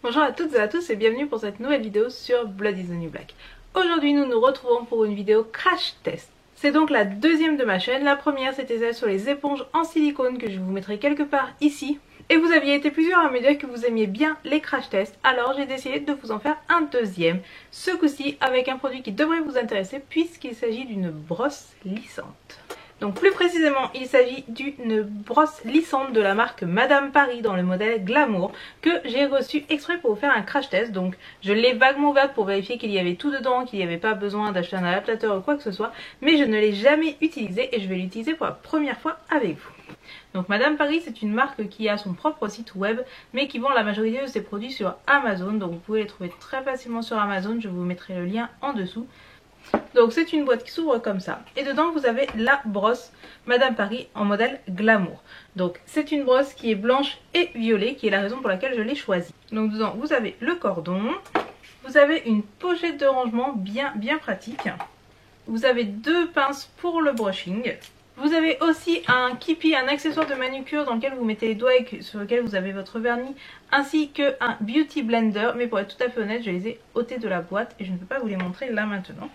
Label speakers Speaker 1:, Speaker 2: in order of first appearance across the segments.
Speaker 1: Bonjour à toutes et à tous et bienvenue pour cette nouvelle vidéo sur Blood is the New Black. Aujourd'hui nous nous retrouvons pour une vidéo crash test. C'est donc la deuxième de ma chaîne. La première c'était celle sur les éponges en silicone que je vous mettrai quelque part ici. Et vous aviez été plusieurs à me dire que vous aimiez bien les crash tests, alors j'ai décidé de vous en faire un deuxième. Ce coup-ci avec un produit qui devrait vous intéresser puisqu'il s'agit d'une brosse lissante. Donc plus précisément, il s'agit d'une brosse lissante de la marque Madame Paris dans le modèle Glamour que j'ai reçu exprès pour vous faire un crash test. Donc je l'ai vaguement ouverte pour vérifier qu'il y avait tout dedans, qu'il n'y avait pas besoin d'acheter un adaptateur ou quoi que ce soit. Mais je ne l'ai jamais utilisé et je vais l'utiliser pour la première fois avec vous. Donc Madame Paris, c'est une marque qui a son propre site web mais qui vend la majorité de ses produits sur Amazon. Donc vous pouvez les trouver très facilement sur Amazon, je vous mettrai le lien en dessous. Donc c'est une boîte qui s'ouvre comme ça et dedans vous avez la brosse Madame Paris en modèle Glamour. Donc c'est une brosse qui est blanche et violet, qui est la raison pour laquelle je l'ai choisie. Donc dedans vous avez le cordon, vous avez une pochette de rangement bien pratique, vous avez deux pinces pour le brushing. Vous avez aussi un Keepy, un accessoire de manucure dans lequel vous mettez les doigts et sur lequel vous avez votre vernis, ainsi qu'un Beauty Blender, mais pour être tout à fait honnête, je les ai ôtés de la boîte et je ne peux pas vous les montrer là maintenant.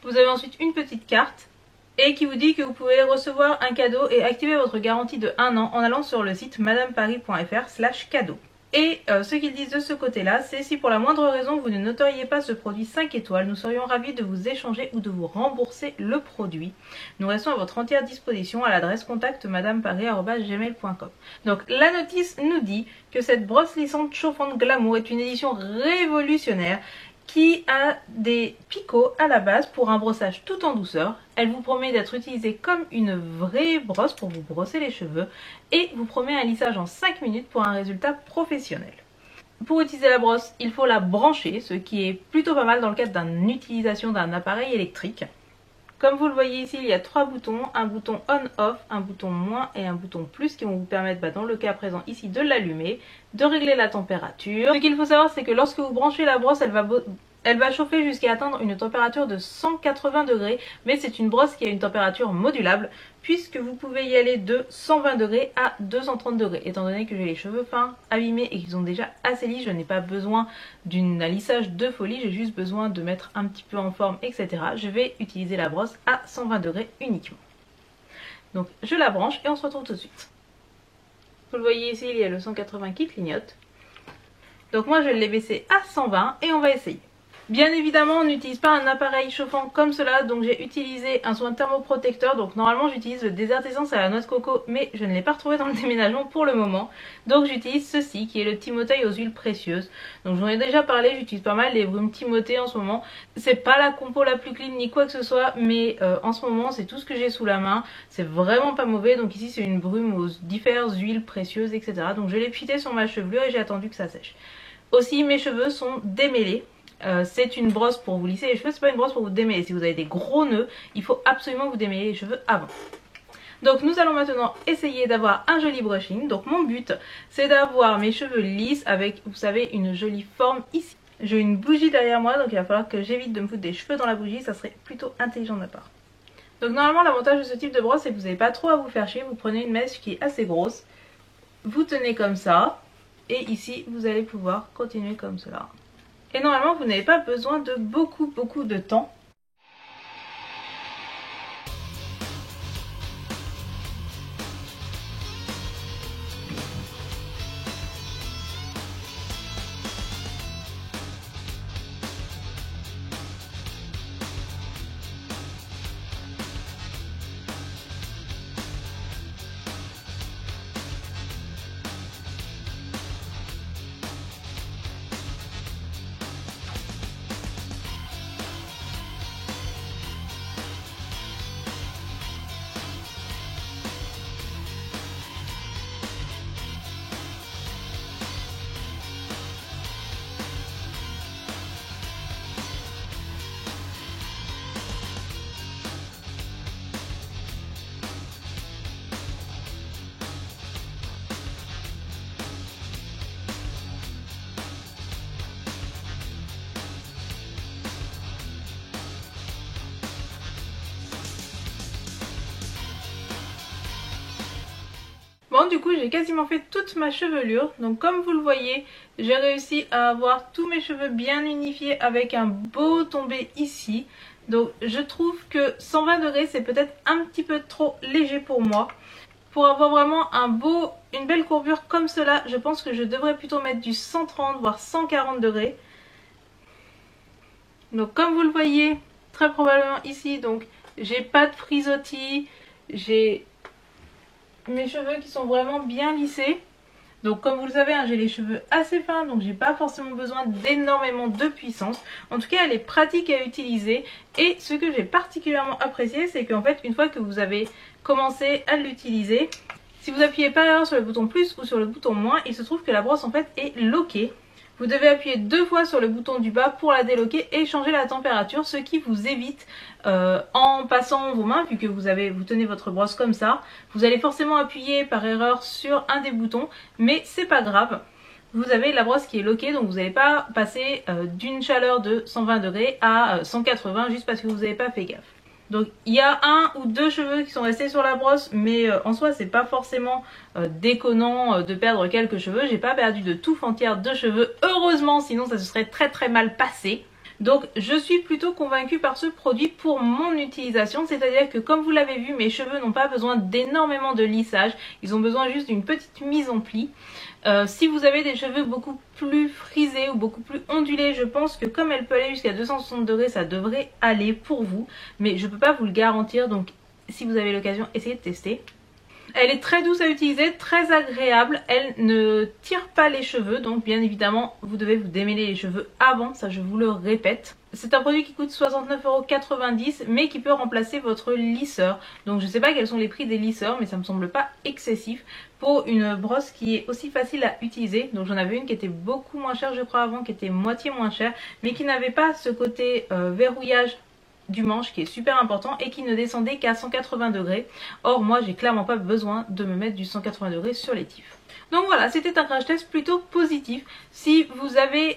Speaker 1: Vous avez ensuite une petite carte et qui vous dit que vous pouvez recevoir un cadeau et activer votre garantie de 1 an en allant sur le site madameparis.fr/cadeau. Et ce qu'ils disent de ce côté-là, c'est si pour la moindre raison vous ne noteriez pas ce produit 5 étoiles, nous serions ravis de vous échanger ou de vous rembourser le produit. Nous restons à votre entière disposition à l'adresse contactmadameparis@gmail.com. Donc la notice nous dit que cette brosse lissante chauffante Glamour est une édition révolutionnaire qui a des picots à la base pour un brossage tout en douceur. Elle vous promet d'être utilisée comme une vraie brosse pour vous brosser les cheveux et vous promet un lissage en 5 minutes pour un résultat professionnel. Pour utiliser la brosse, il faut la brancher, ce qui est plutôt pas mal dans le cadre d'une utilisation d'un appareil électrique. Comme vous le voyez ici, il y a 3 boutons, un bouton on-off, un bouton moins et un bouton plus qui vont vous permettre, dans le cas présent ici, de l'allumer, de régler la température. Ce qu'il faut savoir, c'est que lorsque vous branchez la brosse, elle va chauffer jusqu'à atteindre une température de 180 degrés, mais c'est une brosse qui a une température modulable puisque vous pouvez y aller de 120 degrés à 230 degrés. Étant donné que j'ai les cheveux fins, abîmés et qu'ils ont déjà assez lisses, je n'ai pas besoin d'un lissage de folie, j'ai juste besoin de mettre un petit peu en forme, etc. Je vais utiliser la brosse à 120 degrés uniquement. Donc je la branche et on se retrouve tout de suite. Vous le voyez ici, il y a le 180 qui clignote. Donc moi je l'ai baissé à 120 et on va essayer. Bien évidemment, on n'utilise pas un appareil chauffant comme cela, donc j'ai utilisé un soin thermoprotecteur. Donc normalement j'utilise le Desert Essence à la noix de coco, mais je ne l'ai pas retrouvé dans le déménagement pour le moment. Donc j'utilise ceci qui est le Timotei aux huiles précieuses. Donc j'en ai déjà parlé, j'utilise pas mal les brumes Timotei en ce moment. C'est pas la compo la plus clean ni quoi que ce soit, mais en ce moment c'est tout ce que j'ai sous la main. C'est vraiment pas mauvais, donc ici c'est une brume aux diverses huiles précieuses, etc. Donc je l'ai pité sur ma chevelure et j'ai attendu que ça sèche. Aussi mes cheveux sont démêlés. C'est une brosse pour vous lisser les cheveux, c'est pas une brosse pour vous démêler. Si vous avez des gros nœuds, il faut absolument vous démêler les cheveux avant. Donc nous allons maintenant essayer d'avoir un joli brushing. Donc mon but c'est d'avoir mes cheveux lisses avec, vous savez, une jolie forme ici. J'ai une bougie derrière moi, donc il va falloir que j'évite de me foutre des cheveux dans la bougie, ça serait plutôt intelligent de ma part. Donc normalement l'avantage de ce type de brosse c'est que vous n'avez pas trop à vous faire chier. Vous prenez une mèche qui est assez grosse, vous tenez comme ça et ici vous allez pouvoir continuer comme cela. Et normalement vous n'avez pas besoin de beaucoup de temps. Bon, du coup j'ai quasiment fait toute ma chevelure, donc comme vous le voyez j'ai réussi à avoir tous mes cheveux bien unifiés avec un beau tombé ici. Donc je trouve que 120 degrés c'est peut-être un petit peu trop léger pour moi. Pour avoir vraiment une belle courbure comme cela, je pense que je devrais plutôt mettre du 130 voire 140 degrés. Donc comme vous le voyez très probablement ici, donc j'ai pas de frisottis, j'ai mes cheveux qui sont vraiment bien lissés. Donc comme vous le savez, hein, j'ai les cheveux assez fins, donc j'ai pas forcément besoin d'énormément de puissance. En tout cas elle est pratique à utiliser, et ce que j'ai particulièrement apprécié c'est qu'en fait une fois que vous avez commencé à l'utiliser, si vous appuyez par erreur sur le bouton plus ou sur le bouton moins, il se trouve que la brosse en fait est loquée. Vous devez appuyer 2 fois sur le bouton du bas pour la déloquer et changer la température, ce qui vous évite en passant vos mains, vu que vous tenez votre brosse comme ça, vous allez forcément appuyer par erreur sur un des boutons, mais c'est pas grave. Vous avez la brosse qui est loquée, donc vous n'allez pas passer d'une chaleur de 120 degrés à 180 juste parce que vous n'avez pas fait gaffe. Donc il y a 1 ou 2 cheveux qui sont restés sur la brosse, mais en soi c'est pas forcément déconnant de perdre quelques cheveux. J'ai pas perdu de touffe entière de cheveux, heureusement, sinon ça se serait très mal passé. Donc je suis plutôt convaincue par ce produit pour mon utilisation, c'est-à-dire que comme vous l'avez vu, mes cheveux n'ont pas besoin d'énormément de lissage, ils ont besoin juste d'une petite mise en pli. Si vous avez des cheveux beaucoup plus frisés ou beaucoup plus ondulés, je pense que comme elle peut aller jusqu'à 260 degrés, ça devrait aller pour vous, mais je peux pas vous le garantir, donc si vous avez l'occasion, essayez de tester. Elle est très douce à utiliser, très agréable, elle ne tire pas les cheveux, donc bien évidemment vous devez vous démêler les cheveux avant, ça je vous le répète. C'est un produit qui coûte 69,90 € mais qui peut remplacer votre lisseur. Donc je sais pas quels sont les prix des lisseurs, mais ça me semble pas excessif pour une brosse qui est aussi facile à utiliser. Donc j'en avais une qui était beaucoup moins chère je crois avant, qui était moitié moins chère, mais qui n'avait pas ce côté verrouillage du manche qui est super important et qui ne descendait qu'à 180 degrés. Or moi j'ai clairement pas besoin de me mettre du 180 degrés sur les tifs. Donc voilà, c'était un crash test plutôt positif. Si vous avez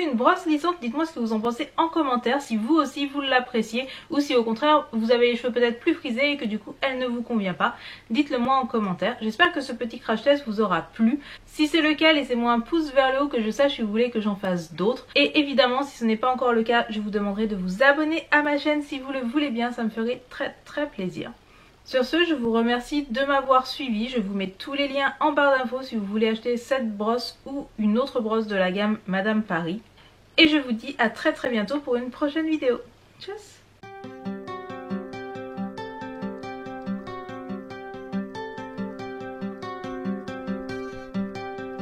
Speaker 1: une brosse lissante, dites-moi ce que vous en pensez en commentaire, si vous aussi vous l'appréciez ou si au contraire vous avez les cheveux peut-être plus frisés et que du coup elle ne vous convient pas. Dites-le moi en commentaire. J'espère que ce petit crash test vous aura plu. Si c'est le cas, laissez-moi un pouce vers le haut que je sache si vous voulez que j'en fasse d'autres. Et évidemment, si ce n'est pas encore le cas, je vous demanderai de vous abonner à ma chaîne si vous le voulez bien, ça me ferait très plaisir. Sur ce, je vous remercie de m'avoir suivi. Je vous mets tous les liens en barre d'infos si vous voulez acheter cette brosse ou une autre brosse de la gamme Madame Paris. Et je vous dis à très bientôt pour une prochaine vidéo. Tchuss!